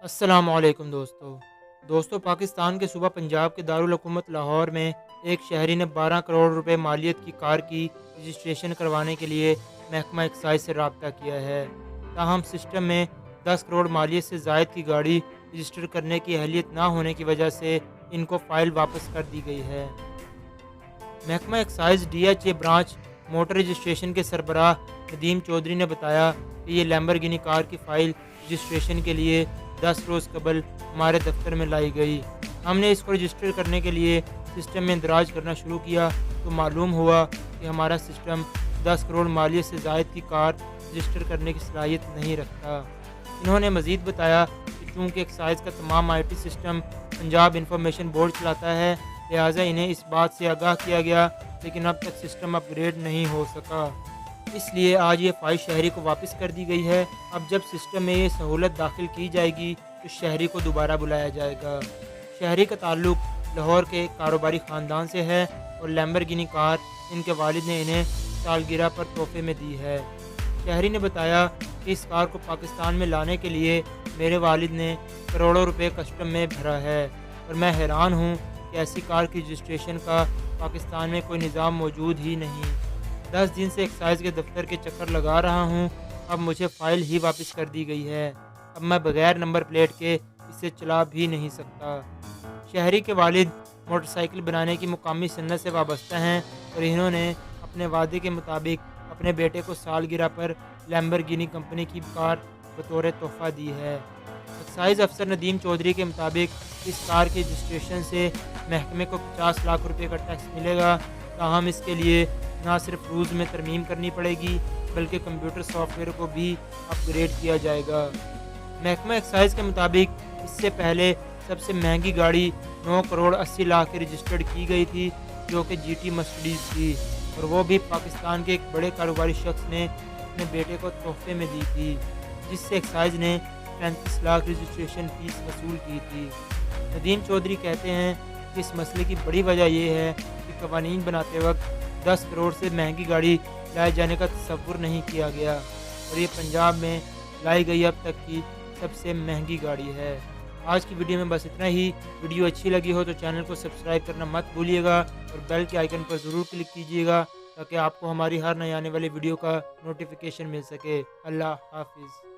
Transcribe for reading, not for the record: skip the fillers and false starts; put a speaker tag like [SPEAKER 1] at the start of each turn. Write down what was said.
[SPEAKER 1] अस्सलामुअलैकुम दोस्तों पाकिस्तान के सूबा पंजाब के दारुल हुकूमत लाहौर में एक शहरी ने 12 करोड़ रुपए मालियत की कार की रजिस्ट्रेशन करवाने के लिए महकमा एक्साइज से रब्ता किया है। ताहम सिस्टम में 10 करोड़ मालियत से जायद की गाड़ी रजिस्टर करने की अहलियत ना होने की वजह से इनको फ़ाइल वापस कर दी गई है। महकमा excise DHA branch motor registration के सरबराह नदीम चौधरी ने बताया कि ये लैम्बोर्गिनी कार की फ़ाइल रजिस्ट्रेशन के लिए 10 रोज़ कबल हमारे दफ्तर में लाई गई। हमने इसको रजिस्टर करने के लिए सिस्टम में इंदराज करना शुरू किया तो मालूम हुआ कि हमारा सिस्टम 10 करोड़ मालियत से ज़ायद की कार रजिस्टर करने की सलाहियत नहीं रखता। इन्होंने मज़ीद बताया कि चूँकि एक्साइज का तमाम IT system Punjab information board चलाता है, लिहाजा इन्हें इस बात से आगाह किया गया, लेकिन अब तक सिस्टम अपग्रेड नहीं हो सका। इसलिए आज ये फ़ाइल शहरी को वापस कर दी गई है। अब जब सिस्टम में ये सहूलत दाखिल की जाएगी तो शहरी को दोबारा बुलाया जाएगा। शहरी का ताल्लुक़ लाहौर के कारोबारी ख़ानदान से है और लैम्बोर्गिनी कार इनके वालिद ने इन्हें सालगिरह पर तोहफे में दी है। शहरी ने बताया कि इस कार को पाकिस्तान में लाने के लिए मेरे वालिद ने करोड़ों रुपए कस्टम में भरा है और मैं हैरान हूँ कि ऐसी कार की रजिस्ट्रेशन का पाकिस्तान में कोई निज़ाम मौजूद ही नहीं। 10 दिन से एक्साइज के दफ्तर के चक्कर लगा रहा हूँ, अब मुझे फ़ाइल ही वापस कर दी गई है। अब मैं बगैर नंबर प्लेट के इसे चला भी नहीं सकता। शहरी के वालिद मोटरसाइकिल बनाने की मुकामी सन्नत से वाबस्ता हैं और इन्होंने अपने वादे के मुताबिक अपने बेटे को सालगिरह पर लैम्बोर्गिनी कंपनी की कार बतौर तोहफ़ा दी है। एक्साइज अफसर नदीम चौधरी के मुताबिक इस कार के रजिस्ट्रेशन से महकमे को 50 लाख रुपए का टैक्स मिलेगा। ताहम इसके लिए ना सिर्फ रूल्स में तरमीम करनी पड़ेगी बल्कि कंप्यूटर सॉफ्टवेयर को भी अपग्रेड किया जाएगा। महकमा एक्साइज के मुताबिक इससे पहले सबसे महंगी गाड़ी 9 करोड़ 80 लाख की रजिस्टर्ड की गई थी, जो कि GT मर्सिडीज़ थी, और वो भी पाकिस्तान के एक बड़े कारोबारी शख्स ने अपने बेटे को तोहफे में दी थी, जिससे एक्साइज ने 35 लाख रजिस्ट्रेशन फ़ीस वसूल की थी। नदीम चौधरी कहते हैं कि इस मसले की बड़ी वजह यह है कि कवानीन बनाते वक्त 10 करोड़ से महंगी गाड़ी लाए जाने का तसव्वुर नहीं किया गया और ये पंजाब में लाई गई अब तक की सबसे महंगी गाड़ी है। आज की वीडियो में बस इतना ही। वीडियो अच्छी लगी हो तो चैनल को सब्सक्राइब करना मत भूलिएगा और बेल के आइकन पर ज़रूर क्लिक कीजिएगा ताकि आपको हमारी हर नई आने वाली वीडियो का नोटिफिकेशन मिल सके। अल्लाह हाफिज़।